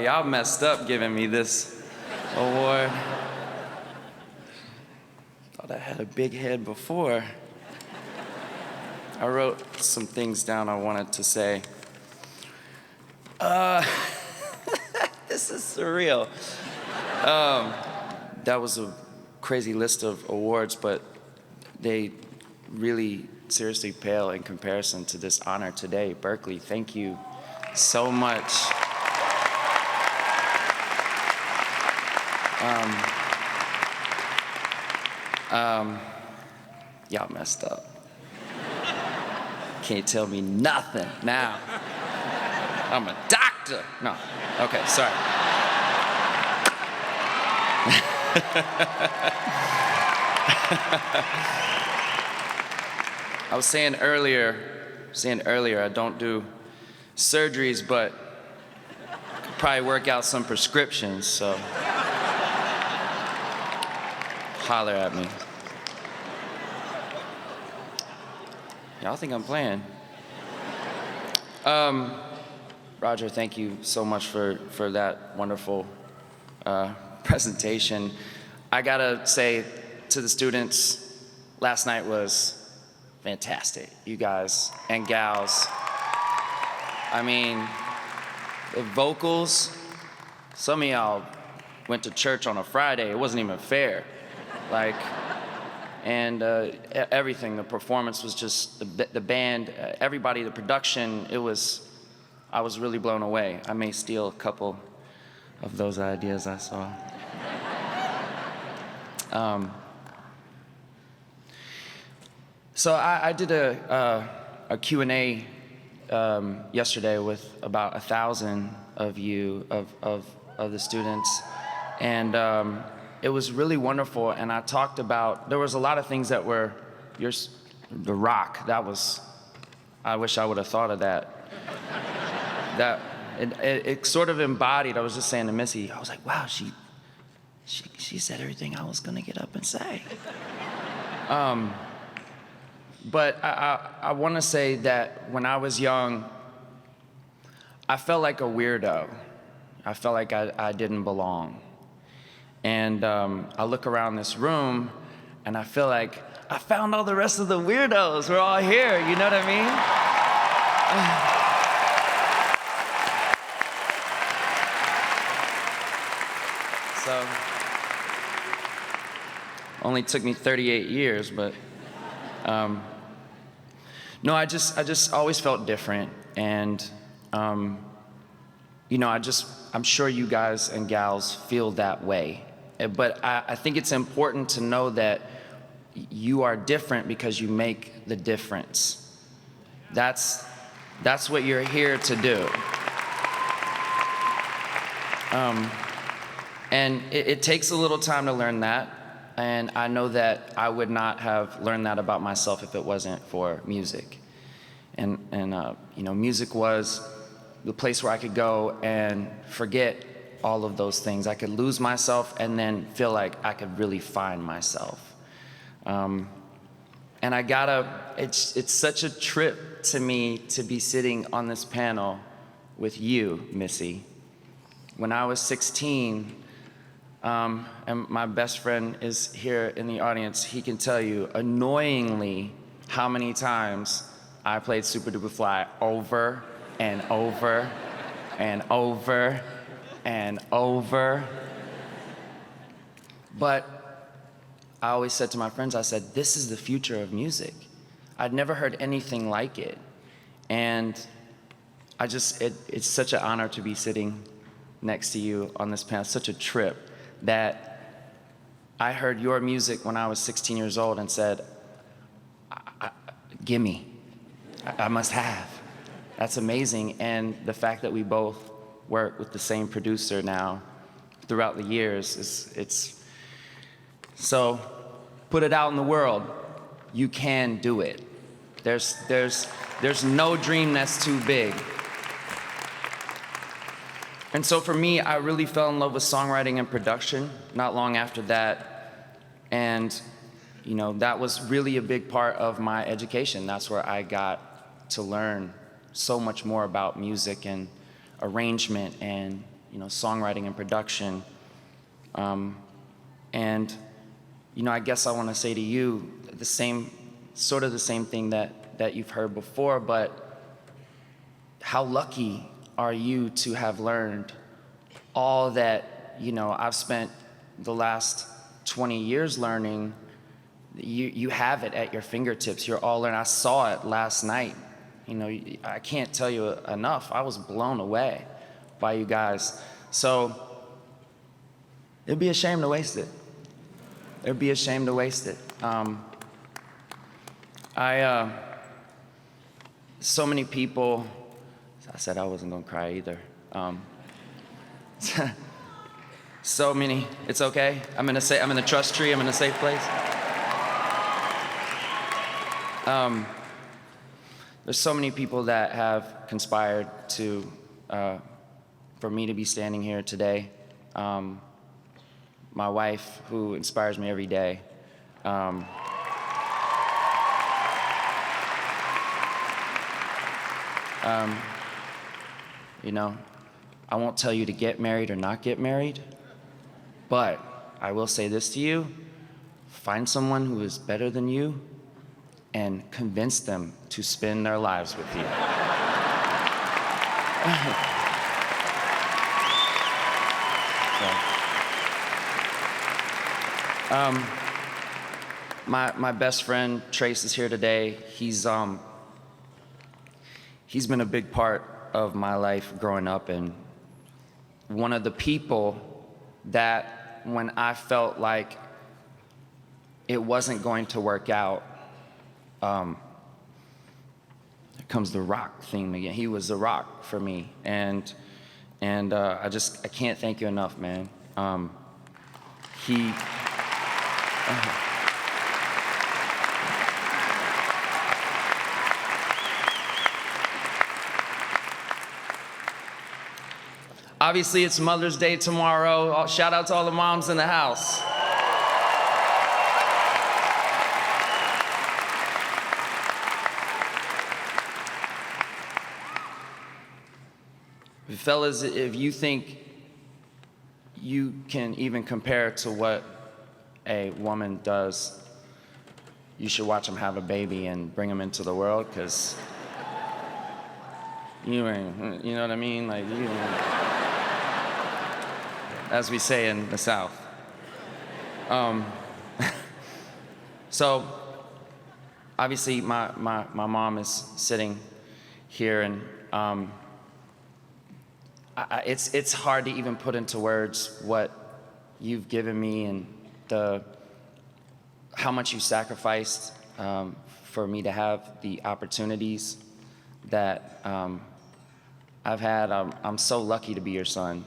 Y'all messed up giving me this award. Thought I had a big head before. I wrote some things down I wanted to say. This is surreal. That was a crazy list of awards, but they really seriously pale in comparison to this honor today. Berklee, thank you so much. Y'all messed up. Can't tell me nothing now. I'm a doctor. No, okay, sorry. I was saying earlier, I don't do surgeries, but could probably work out some prescriptions, so holler at me. Y'all think I'm playing? Roger, thank you so much for that wonderful presentation. I gotta say to the students, last night was fantastic. You guys and gals. I mean, the vocals, some of y'all went to church on a Friday. It wasn't even fair. Like, and everything, the performance was just, the band, everybody, the production, I was really blown away. I may steal a couple of those ideas I saw. So I did a Q&A yesterday with about 1,000 of you, of the students, and it was really wonderful. And I talked about, there was a lot of things that were, the rock, that was, I wish I would have thought of that. That it sort of embodied, I was just saying to Missy, I was like, wow, she said everything I was gonna get up and say. But I wanna say that when I was young, I felt like a weirdo. I felt like I didn't belong. And I look around this room and I feel like I found all the rest of the weirdos. We're all here, you know what I mean? So, only took me 38 years, but no, I just always felt different, and you know, I'm sure you guys and gals feel that way, but I think it's important to know that you are different because you make the difference. That's what you're here to do. And it takes a little time to learn that, and I know that I would not have learned that about myself if it wasn't for music. And you know, music was the place where I could go and forget all of those things. I could lose myself and then feel like I could really find myself. And it's such a trip to me to be sitting on this panel with you, Missy. When I was 16, and my best friend is here in the audience, he can tell you annoyingly how many times I played Super Duper Fly over and over and over and over. But I always said to my friends, I said, this is the future of music. I'd never heard anything like it. And it's such an honor to be sitting next to you on this panel, such a trip, that I heard your music when I was 16 years old and said, gimme, I must have. That's amazing. And the fact that we both work with the same producer now throughout the years, so put it out in the world. You can do it. There's no dream that's too big. And so for me, I really fell in love with songwriting and production not long after that. And you know, that was really a big part of my education. That's where I got to learn so much more about music and arrangement and, songwriting and production. And, I guess I want to say to you the same thing that you've heard before, but how lucky are you to have learned all that, I've spent the last 20 years learning. You have it at your fingertips. You're all learning. I saw it last night. I can't tell you enough. I was blown away by you guys. So it'd be a shame to waste it. It'd be a shame to waste it. So many people, I said I wasn't gonna cry either. So many, it's okay. I'm in the trust tree, I'm in a safe place. There's so many people that have conspired for me to be standing here today. My wife, who inspires me every day. I won't tell you to get married or not get married, but I will say this to you: find someone who is better than you and convince them to spend their lives with you. My best friend Trace is here today. He's been a big part of my life growing up, and one of the people that when I felt like it wasn't going to work out, here comes the rock theme again. He was the rock for me, and I can't thank you enough, man. Obviously, it's Mother's Day tomorrow. Shout out to all the moms in the house. Fellas, if you think you can even compare to what a woman does, you should watch them have a baby and bring them into the world, because you know what I mean? Like, as we say in the South. So, obviously, my mom is sitting here, and it's hard to even put into words what you've given me and how much you sacrificed for me to have the opportunities that I've had. I'm so lucky to be your son.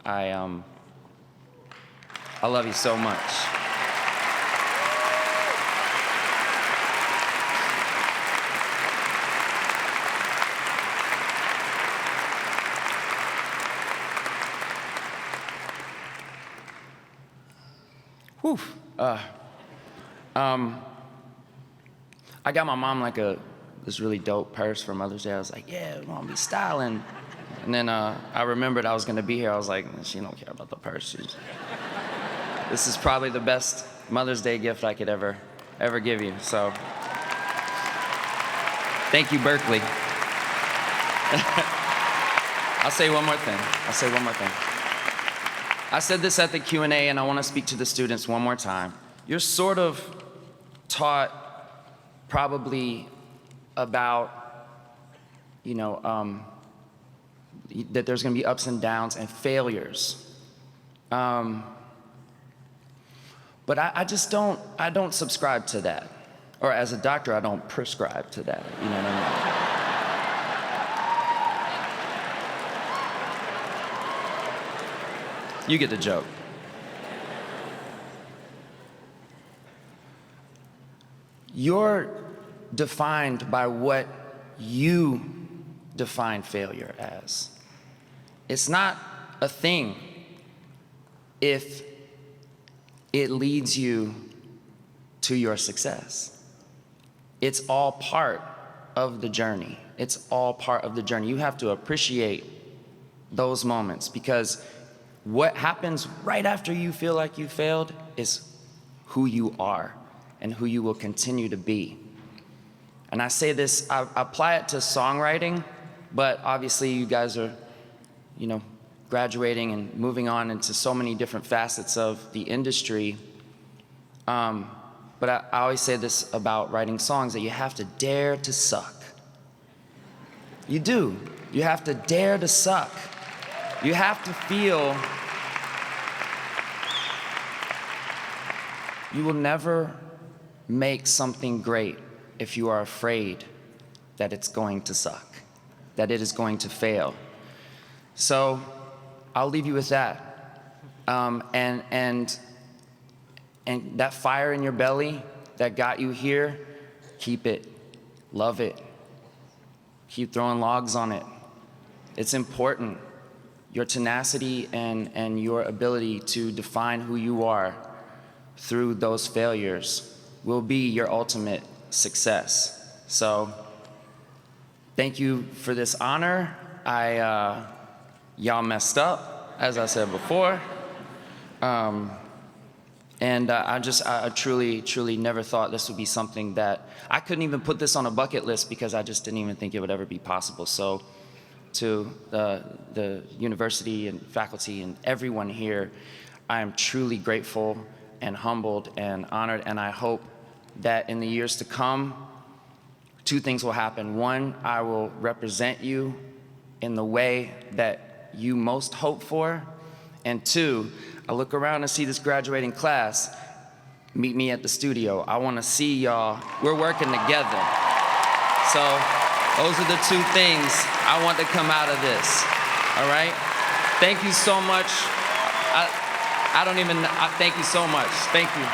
I love you so much. Whew. I got my mom like this really dope purse for Mother's Day. I was like, yeah, Mom, be styling. And then I remembered I was gonna be here. I was like, she don't care about the purse. This is probably the best Mother's Day gift I could ever give you. So, thank you, Berklee. I'll say one more thing. I said this at the Q&A, and I want to speak to the students one more time. You're sort of taught probably about, that there's going to be ups and downs and failures. But I don't subscribe to that. Or as a doctor, I don't prescribe to that, you know what I mean? You get the joke. You're defined by what you define failure as. It's not a thing if it leads you to your success. It's all part of the journey. It's all part of the journey. You have to appreciate those moments, because what happens right after you feel like you failed is who you are and who you will continue to be. And I say this, I apply it to songwriting, but obviously you guys are, graduating and moving on into so many different facets of the industry. But I always say this about writing songs, that you have to dare to suck. You do. You have to dare to suck. You have to feel. You will never make something great if you are afraid that it's going to suck, that it is going to fail. So I'll leave you with that. And that fire in your belly that got you here, keep it, love it. Keep throwing logs on it. It's important. Your tenacity and your ability to define who you are through those failures will be your ultimate success. So thank you for this honor. Y'all messed up, as I said before. And I truly never thought this would be something that, I couldn't even put this on a bucket list because I just didn't even think it would ever be possible. So to the university and faculty and everyone here, I am truly grateful and humbled and honored, and I hope that in the years to come, two things will happen. One, I will represent you in the way that you most hope for, and two, I look around and see this graduating class, meet me at the studio. I want to see y'all. We're working together. So those are the two things I want to come out of this. All right? Thank you so much. Thank you so much. Thank you.